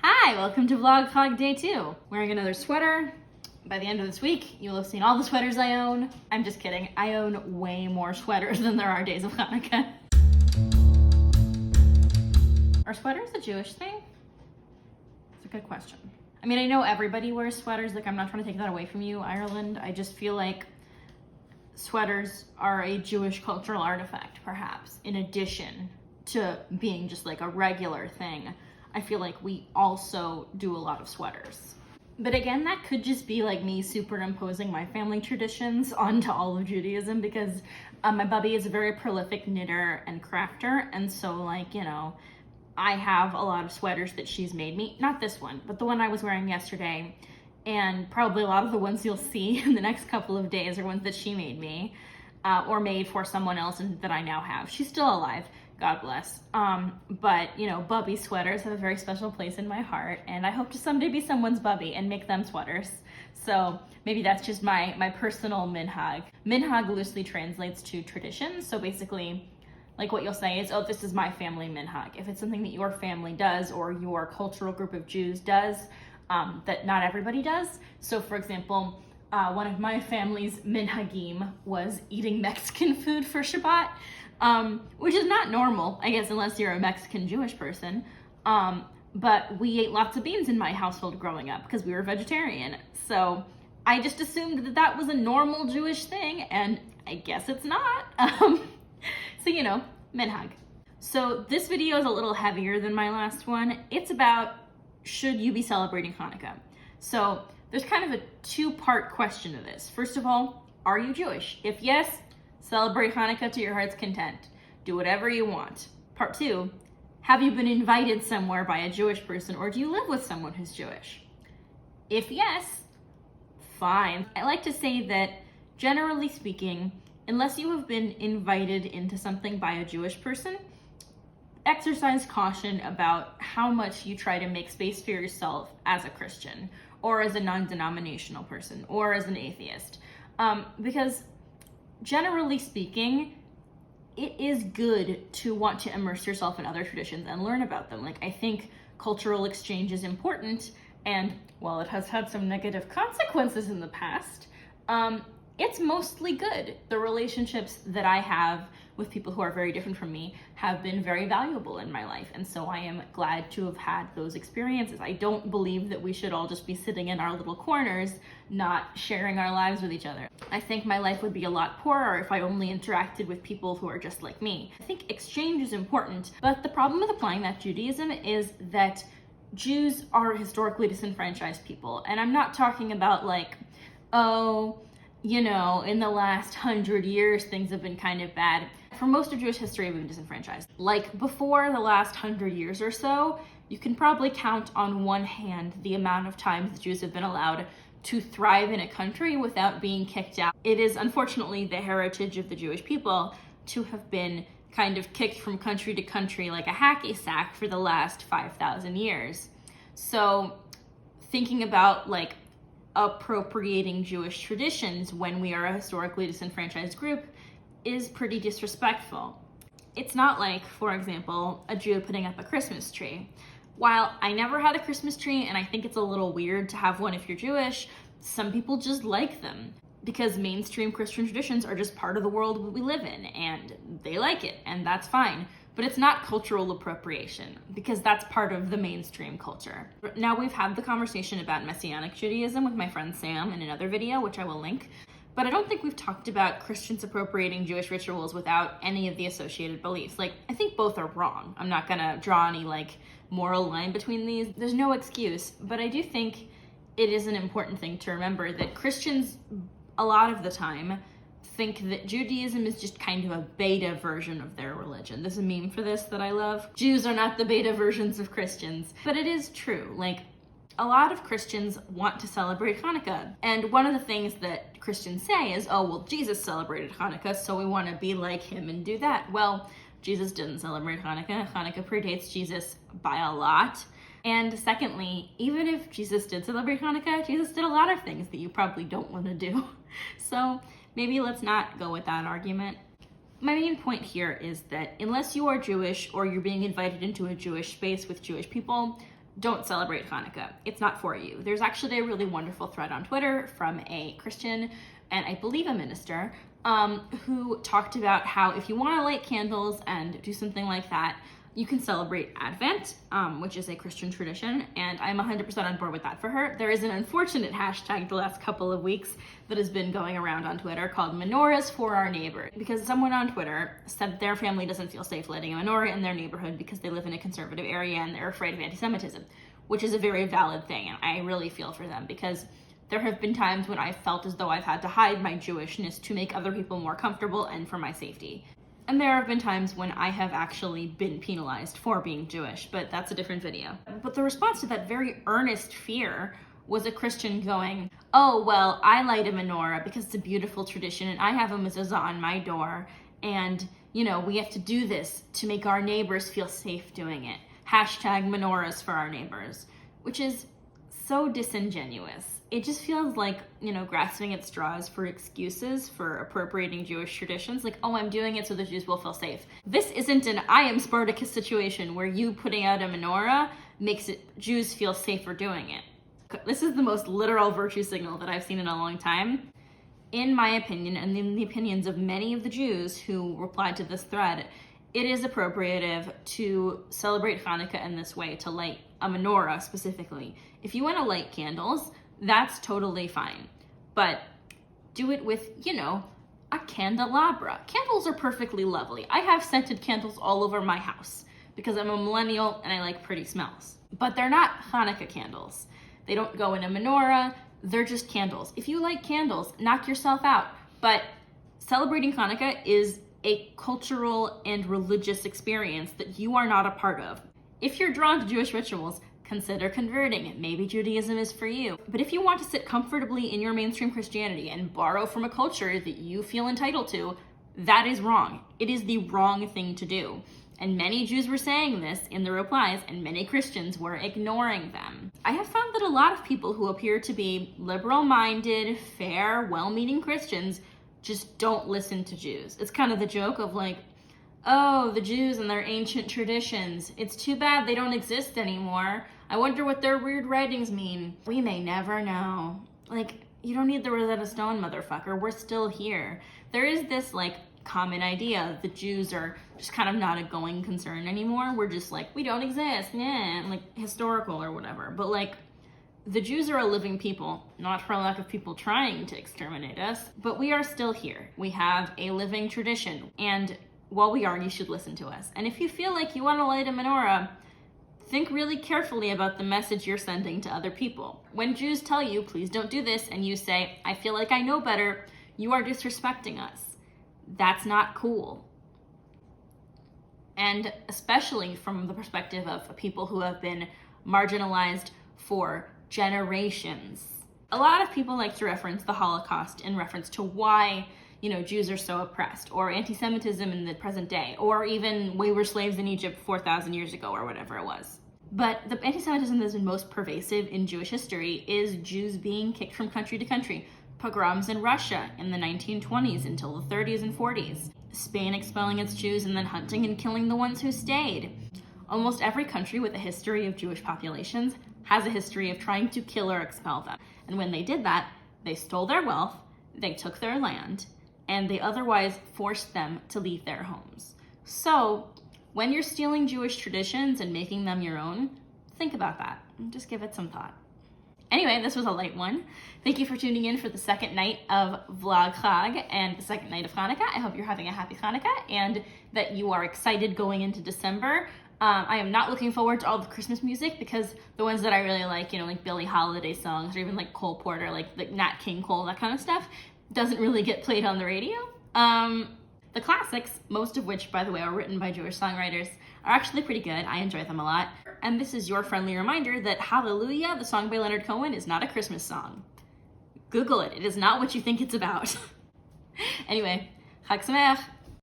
Hi, welcome to Vlog Hog Day 2. Wearing another sweater. By the end of this week, you'll have seen all the sweaters I own. I'm just kidding. I own way more sweaters than there are days of Hanukkah. Are sweaters a Jewish thing? It's a good question. I mean, I know everybody wears sweaters. Like, I'm not trying to take that away from you, Ireland. I just feel like sweaters are a Jewish cultural artifact, perhaps, in addition to being just like a regular thing. I feel like we also do a lot of sweaters. But again, that could just be like me superimposing my family traditions onto all of Judaism, because my bubby is a very prolific knitter and crafter, and so like, you know, I have a lot of sweaters that she's made me. Not this one, but the one I was wearing yesterday, and probably a lot of the ones you'll see in the next couple of days are ones that she made me, or made for someone else and that I now have. She's still alive. God bless. But you know, bubby sweaters have a very special place in my heart, and I hope to someday be someone's bubby and make them sweaters. So maybe that's just my personal minhag. Minhag loosely translates to tradition. So basically, like what you'll say is, oh, this is my family minhag. If it's something that your family does or your cultural group of Jews does, that not everybody does. So for example, one of my family's minhagim was eating Mexican food for Shabbat. Which is not normal, I guess, unless you're a Mexican Jewish person. But we ate lots of beans in my household growing up because we were vegetarian. So I just assumed that that was a normal Jewish thing, and I guess it's not. So, you know, minhag. So this video is a little heavier than my last one. It's about, should you be celebrating Hanukkah? So there's kind of a two-part question to this. First of all, are you Jewish? If yes, celebrate Hanukkah to your heart's content. Do whatever you want. Part two, have you been invited somewhere by a Jewish person, or do you live with someone who's Jewish? If yes, fine. I like to say that, generally speaking, unless you have been invited into something by a Jewish person, exercise caution about how much you try to make space for yourself as a Christian, or as a non-denominational person, or as an atheist. Because generally speaking, it is good to want to immerse yourself in other traditions and learn about them. Like, I think cultural exchange is important, and while it has had some negative consequences in the past, it's mostly good. The relationships that I have with people who are very different from me have been very valuable in my life, and so I am glad to have had those experiences. I don't believe that we should all just be sitting in our little corners, not sharing our lives with each other. I think my life would be a lot poorer if I only interacted with people who are just like me. I think exchange is important, but the problem with applying that to Judaism is that Jews are historically disenfranchised people, and I'm not talking about like, oh, you know, in the last 100 years, things have been kind of bad. For most of Jewish history, we've been disenfranchised. Like, before the last 100 years or so, you can probably count on one hand the amount of times the Jews have been allowed to thrive in a country without being kicked out. It is unfortunately the heritage of the Jewish people to have been kind of kicked from country to country like a hacky sack for the last 5,000 years. So thinking about like appropriating Jewish traditions when we are a historically disenfranchised group is pretty disrespectful. It's not like, for example, a Jew putting up a Christmas tree. While I never had a Christmas tree, and I think it's a little weird to have one if you're Jewish, some people just like them because mainstream Christian traditions are just part of the world we live in, and they like it, and that's fine. But it's not cultural appropriation, because that's part of the mainstream culture. Now, we've had the conversation about Messianic Judaism with my friend Sam in another video, which I will link, but I don't think we've talked about Christians appropriating Jewish rituals without any of the associated beliefs. Like, I think both are wrong. I'm not gonna draw any like moral line between these. There's no excuse, but I do think it is an important thing to remember that Christians, a lot of the time, think that Judaism is just kind of a beta version of their religion. There's a meme for this that I love. Jews are not the beta versions of Christians. But it is true. Like, a lot of Christians want to celebrate Hanukkah. And one of the things that Christians say is, oh, well, Jesus celebrated Hanukkah, so we want to be like him and do that. Well, Jesus didn't celebrate Hanukkah. Hanukkah predates Jesus by a lot. And secondly, even if Jesus did celebrate Hanukkah, Jesus did a lot of things that you probably don't want to do. So maybe let's not go with that argument. My main point here is that unless you are Jewish or you're being invited into a Jewish space with Jewish people, don't celebrate Hanukkah. It's not for you. There's actually a really wonderful thread on Twitter from a Christian and I believe a minister who talked about how if you want to light candles and do something like that, you can celebrate Advent, which is a Christian tradition, and I'm 100% on board with that for her. There is an unfortunate hashtag the last couple of weeks that has been going around on Twitter called Menorahs for Our Neighbor, because someone on Twitter said their family doesn't feel safe lighting a menorah in their neighborhood because they live in a conservative area and they're afraid of anti-Semitism, which is a very valid thing, and I really feel for them because there have been times when I've felt as though I've had to hide my Jewishness to make other people more comfortable and for my safety. And there have been times when I have actually been penalized for being Jewish, but that's a different video. But the response to that very earnest fear was a Christian going, oh, well, I light a menorah because it's a beautiful tradition and I have a mezuzah on my door and, you know, we have to do this to make our neighbors feel safe doing it. Hashtag menorahs for our neighbors, which is so disingenuous. It just feels like, you know, grasping at straws for excuses for appropriating Jewish traditions. Like, oh, I'm doing it so the Jews will feel safe. This isn't an I am Spartacus situation where you putting out a menorah makes it Jews feel safer doing it. This is the most literal virtue signal that I've seen in a long time. In my opinion, and in the opinions of many of the Jews who replied to this thread, it is appropriative to celebrate Hanukkah in this way, to light a menorah specifically. If you want to light candles, that's totally fine. But do it with, you know, a candelabra. Candles are perfectly lovely. I have scented candles all over my house because I'm a millennial and I like pretty smells. But they're not Hanukkah candles. They don't go in a menorah. They're just candles. If you like candles, knock yourself out. But celebrating Hanukkah is a cultural and religious experience that you are not a part of. If you're drawn to Jewish rituals, consider converting. Maybe Judaism is for you. But if you want to sit comfortably in your mainstream Christianity and borrow from a culture that you feel entitled to, that is wrong. It is the wrong thing to do. And many Jews were saying this in the replies, and many Christians were ignoring them. I have found that a lot of people who appear to be liberal-minded, fair, well-meaning Christians just don't listen to Jews. It's kind of the joke of like, oh, the Jews and their ancient traditions. It's too bad they don't exist anymore. I wonder what their weird writings mean. We may never know. Like, you don't need the Rosetta Stone, motherfucker. We're still here. There is this, like, common idea that Jews are just kind of not a going concern anymore. We're just like, we don't exist, yeah, like, historical or whatever. But, like, the Jews are a living people, not for lack of people trying to exterminate us, but we are still here. We have a living tradition, and while we are, you should listen to us. And if you feel like you want to light a menorah, think really carefully about the message you're sending to other people. When Jews tell you, please don't do this, and you say, I feel like I know better, you are disrespecting us. That's not cool. And especially from the perspective of people who have been marginalized for generations. A lot of people like to reference the Holocaust in reference to why, you know, Jews are so oppressed, or anti-Semitism in the present day, or even we were slaves in Egypt 4,000 years ago, or whatever it was. But the anti-Semitism that's been most pervasive in Jewish history is Jews being kicked from country to country. Pogroms in Russia in the 1920s until the 30s and 40s. Spain expelling its Jews and then hunting and killing the ones who stayed. Almost every country with a history of Jewish populations has a history of trying to kill or expel them. And when they did that, they stole their wealth, they took their land, and they otherwise forced them to leave their homes. So, when you're stealing Jewish traditions and making them your own, think about that. Just give it some thought. Anyway, this was a light one. Thank you for tuning in for the second night of Vlog Chag and the second night of Hanukkah. I hope you're having a happy Hanukkah and that you are excited going into December. I am not looking forward to all the Christmas music because the ones that I really like, you know, like Billie Holiday songs or even like Cole Porter, like Nat King Cole, that kind of stuff, doesn't really get played on the radio. The classics, most of which, by the way, are written by Jewish songwriters, are actually pretty good. I enjoy them a lot. And this is your friendly reminder that Hallelujah, the song by Leonard Cohen, is not a Christmas song. Google it. It is not what you think it's about. Anyway, Chag Sameach.